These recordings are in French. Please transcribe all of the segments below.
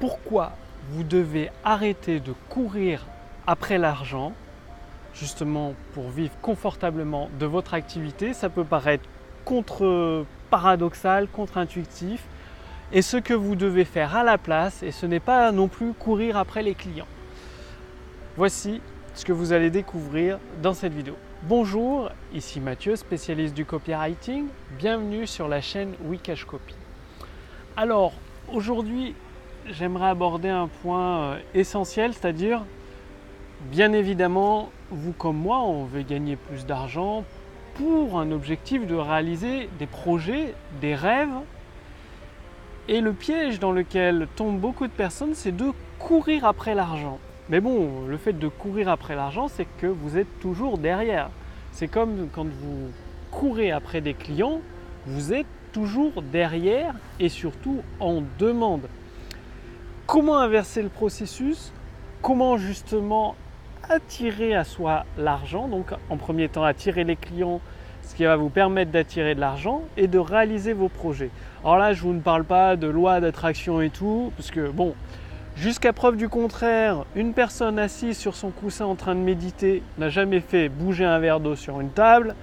pourquoi vous devez arrêter de courir après l'argent, justement pour vivre confortablement de votre activité. Ça peut paraître paradoxal, contre-intuitif, et ce que vous devez faire à la place, et ce n'est pas non plus courir après les clients. Voici ce que vous allez découvrir dans cette vidéo. Bonjour, ici Mathieu, spécialiste du copywriting. Bienvenue sur la chaîne Wikash Copy. Alors, aujourd'hui, j'aimerais aborder un point essentiel, c'est-à-dire, bien évidemment, vous comme moi, on veut gagner plus d'argent pour un objectif de réaliser des projets, des rêves. Et le piège dans lequel tombent beaucoup de personnes, c'est de courir après l'argent. Mais bon, le fait de courir après l'argent, c'est que vous êtes toujours derrière. C'est comme quand vous courez après des clients, vous êtes toujours derrière et surtout en demande. Comment inverser le processus? Comment justement attirer à soi l'argent? Donc en premier temps, attirer les clients, ce qui va vous permettre d'attirer de l'argent et de réaliser vos projets. Alors là, je vous ne parle pas de loi d'attraction et tout, parce que bon, jusqu'à preuve du contraire, une personne assise sur son coussin en train de méditer n'a jamais fait bouger un verre d'eau sur une table.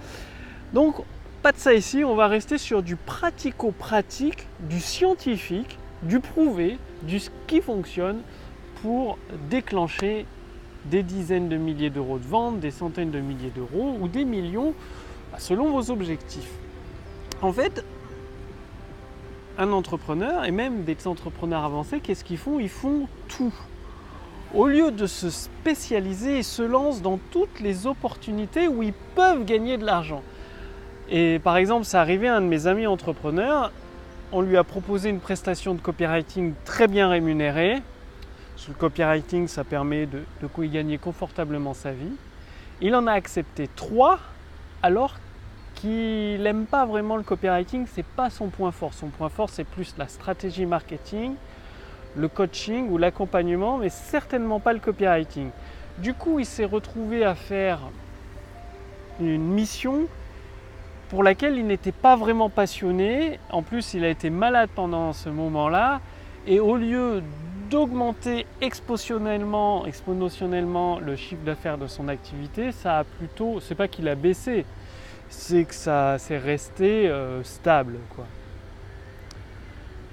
Donc, pas de ça ici, on va rester sur du pratico-pratique, du scientifique, du prouvé, du ce qui fonctionne pour déclencher des dizaines de milliers d'euros de vente, des centaines de milliers d'euros ou des millions selon vos objectifs. En fait, un entrepreneur et même des entrepreneurs avancés, qu'est-ce qu'ils font? Ils font tout. Au lieu de se spécialiser, ils se lancent dans toutes les opportunités où ils peuvent gagner de l'argent. Et par exemple, c'est arrivé à un de mes amis entrepreneurs, on lui a proposé une prestation de copywriting très bien rémunérée. Le copywriting, ça permet de gagner confortablement sa vie. Il en a accepté 3, alors qu'il n'aime pas vraiment le copywriting, ce n'est pas son point fort. Son point fort, c'est plus la stratégie marketing, le coaching ou l'accompagnement, mais certainement pas le copywriting. Du coup, il s'est retrouvé à faire une mission pour laquelle il n'était pas vraiment passionné. En plus, il a été malade pendant ce moment-là. Et au lieu d'augmenter exponentiellement le chiffre d'affaires de son activité, ça a plutôt, c'est pas qu'il a baissé, c'est que ça s'est resté stable, quoi.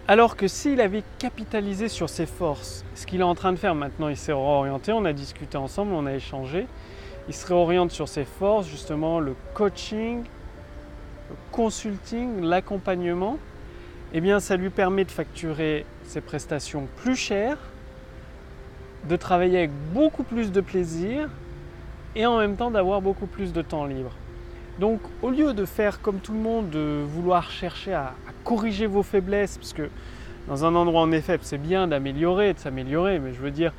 Alors que s'il avait capitalisé sur ses forces, ce qu'il est en train de faire maintenant, il s'est réorienté, on a discuté ensemble, on a échangé, il se réoriente sur ses forces, justement le coaching, le consulting, l'accompagnement. Eh bien, ça lui permet de facturer ses prestations plus chères, de travailler avec beaucoup plus de plaisir et en même temps d'avoir beaucoup plus de temps libre. Donc, au lieu de faire comme tout le monde, de vouloir chercher à corriger vos faiblesses, parce que dans un endroit en effet, c'est bien d'améliorer, de s'améliorer, mais je veux dire,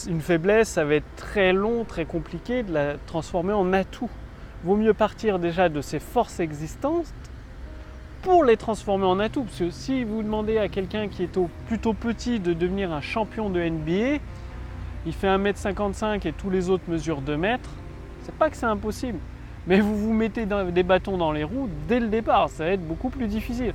une faiblesse, ça va être très long, très compliqué de la transformer en atout. Vaut mieux partir déjà de ses forces existantes pour les transformer en atout. Parce que si vous demandez à quelqu'un qui est plutôt petit de devenir un champion de NBA, il fait 1m55 et tous les autres mesurent 2 mètres, c'est pas que c'est impossible. Mais vous vous mettez des bâtons dans les roues dès le départ, ça va être beaucoup plus difficile.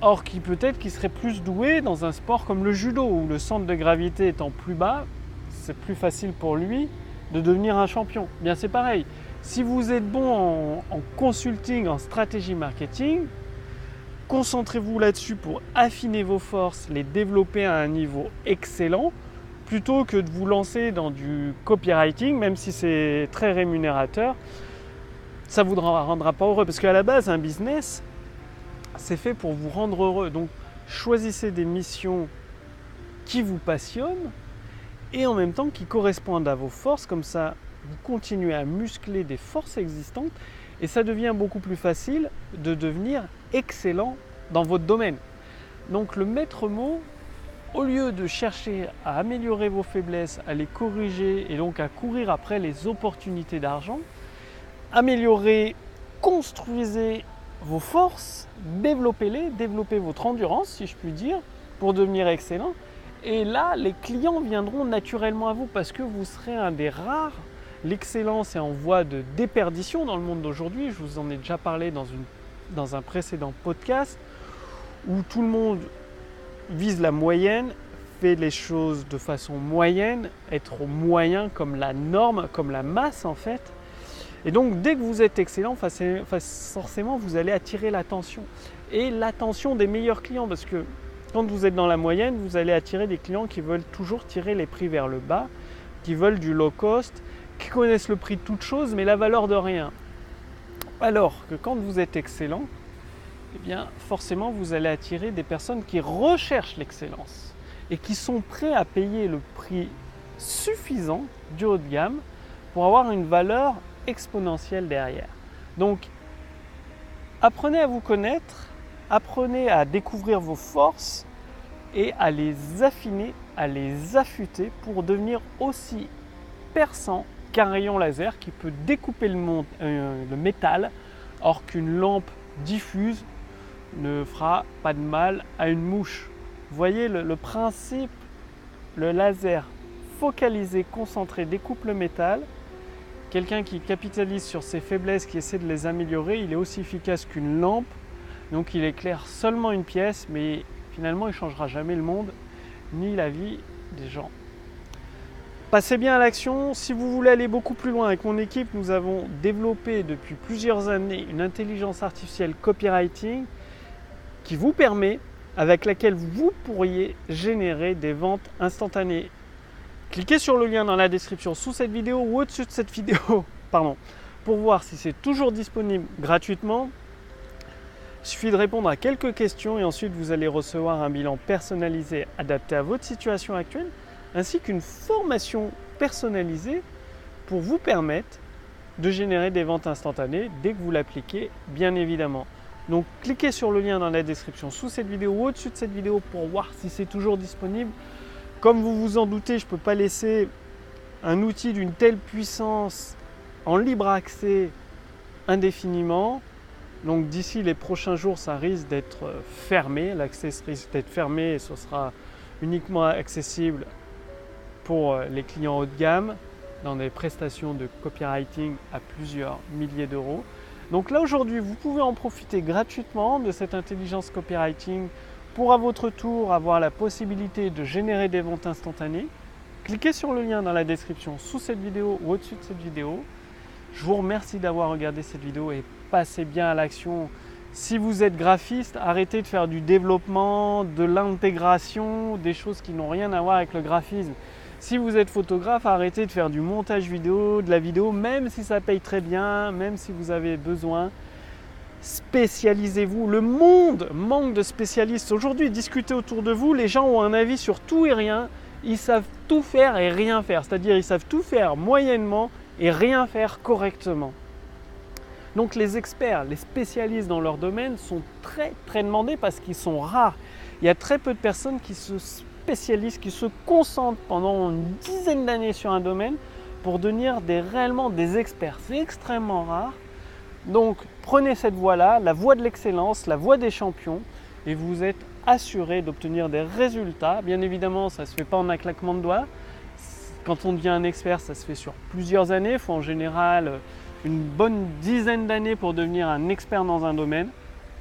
Or, peut-être qu'il serait plus doué dans un sport comme le judo, où le centre de gravité étant plus bas, c'est plus facile pour lui de devenir un champion. Bien, c'est pareil. Si vous êtes bon en consulting, en stratégie marketing, concentrez-vous là-dessus pour affiner vos forces, les développer à un niveau excellent, plutôt que de vous lancer dans du copywriting, même si c'est très rémunérateur. Ça ne vous rendra pas heureux, parce qu'à la base, un business, c'est fait pour vous rendre heureux. Donc, choisissez des missions qui vous passionnent et en même temps qui correspondent à vos forces. Comme ça, vous continuez à muscler des forces existantes et ça devient beaucoup plus facile de devenir excellent dans votre domaine. Donc, le maître mot, au lieu de chercher à améliorer vos faiblesses, à les corriger et donc à courir après les opportunités d'argent, améliorez, construisez vos forces, développez-les, développez votre endurance, si je puis dire, pour devenir excellent. Et là, les clients viendront naturellement à vous parce que vous serez un des rares. L'excellence est en voie de déperdition dans le monde d'aujourd'hui. Je vous en ai déjà parlé dans un précédent podcast où tout le monde vise la moyenne, fait les choses de façon moyenne, être moyen comme la norme, comme la masse en fait. Et donc dès que vous êtes excellent, forcément vous allez attirer l'attention. Et l'attention des meilleurs clients, parce que quand vous êtes dans la moyenne, vous allez attirer des clients qui veulent toujours tirer les prix vers le bas, qui veulent du low cost, qui connaissent le prix de toute chose mais la valeur de rien. Alors que quand vous êtes excellent, eh bien forcément vous allez attirer des personnes qui recherchent l'excellence et qui sont prêts à payer le prix suffisant du haut de gamme pour avoir une valeur exponentielle derrière. Donc apprenez à vous connaître, apprenez à découvrir vos forces et à les affiner, à les affûter pour devenir aussi perçant qu'un rayon laser qui peut découper le métal, or qu'une lampe diffuse ne fera pas de mal à une mouche. Vous voyez le principe, le laser focalisé, concentré, découpe le métal. Quelqu'un qui capitalise sur ses faiblesses, qui essaie de les améliorer, il est aussi efficace qu'une lampe. Donc il éclaire seulement une pièce, mais finalement il ne changera jamais le monde, ni la vie des gens. Passez bien à l'action. Si vous voulez aller beaucoup plus loin avec mon équipe, nous avons développé depuis plusieurs années une intelligence artificielle copywriting qui vous permet, avec laquelle vous pourriez générer des ventes instantanées. Cliquez sur le lien dans la description sous cette vidéo ou au-dessus de cette vidéo pour voir si c'est toujours disponible gratuitement. Il suffit de répondre à quelques questions et ensuite vous allez recevoir un bilan personnalisé adapté à votre situation actuelle, ainsi qu'une formation personnalisée pour vous permettre de générer des ventes instantanées dès que vous l'appliquez, bien évidemment. Donc cliquez sur le lien dans la description sous cette vidéo ou au-dessus de cette vidéo pour voir si c'est toujours disponible. Comme vous vous en doutez, je ne peux pas laisser un outil d'une telle puissance en libre accès indéfiniment. Donc d'ici les prochains jours, ça risque d'être fermé. L'accès risque d'être fermé et ce sera uniquement accessible pour les clients haut de gamme dans des prestations de copywriting à plusieurs milliers d'euros. Donc là aujourd'hui, vous pouvez en profiter gratuitement de cette intelligence copywriting pour à votre tour avoir la possibilité de générer des ventes instantanées. Cliquez sur le lien dans la description sous cette vidéo ou au-dessus de cette vidéo. Je vous remercie d'avoir regardé cette vidéo et passez bien à l'action. Si vous êtes graphiste, arrêtez de faire du développement, de l'intégration, des choses qui n'ont rien à voir avec le graphisme. Si vous êtes photographe, arrêtez de faire du montage vidéo, de la vidéo, même si ça paye très bien, même si vous avez besoin. Spécialisez-vous. Le monde manque de spécialistes. Aujourd'hui, discutez autour de vous. Les gens ont un avis sur tout et rien. Ils savent tout faire et rien faire. C'est-à-dire ils savent tout faire moyennement et rien faire correctement. Donc les experts, les spécialistes dans leur domaine sont très demandés parce qu'ils sont rares. Il y a très peu de personnes qui se spécialisent, qui se concentrent pendant une dizaine d'années sur un domaine pour devenir réellement des experts. C'est extrêmement rare. Donc prenez cette voie-là, la voie de l'excellence, la voie des champions et vous êtes assuré d'obtenir des résultats. Bien évidemment, ça ne se fait pas en un claquement de doigts. Quand on devient un expert, ça se fait sur plusieurs années. Il faut en général une bonne dizaine d'années pour devenir un expert dans un domaine.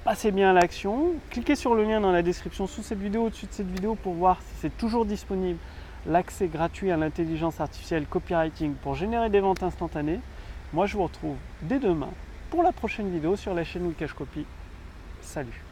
Passez bien à l'action. Cliquez sur le lien dans la description sous cette vidéo, au-dessus de cette vidéo pour voir si c'est toujours disponible l'accès gratuit à l'intelligence artificielle copywriting pour générer des ventes instantanées. Moi, je vous retrouve dès demain pour la prochaine vidéo sur la chaîne Wikash Copy. Salut!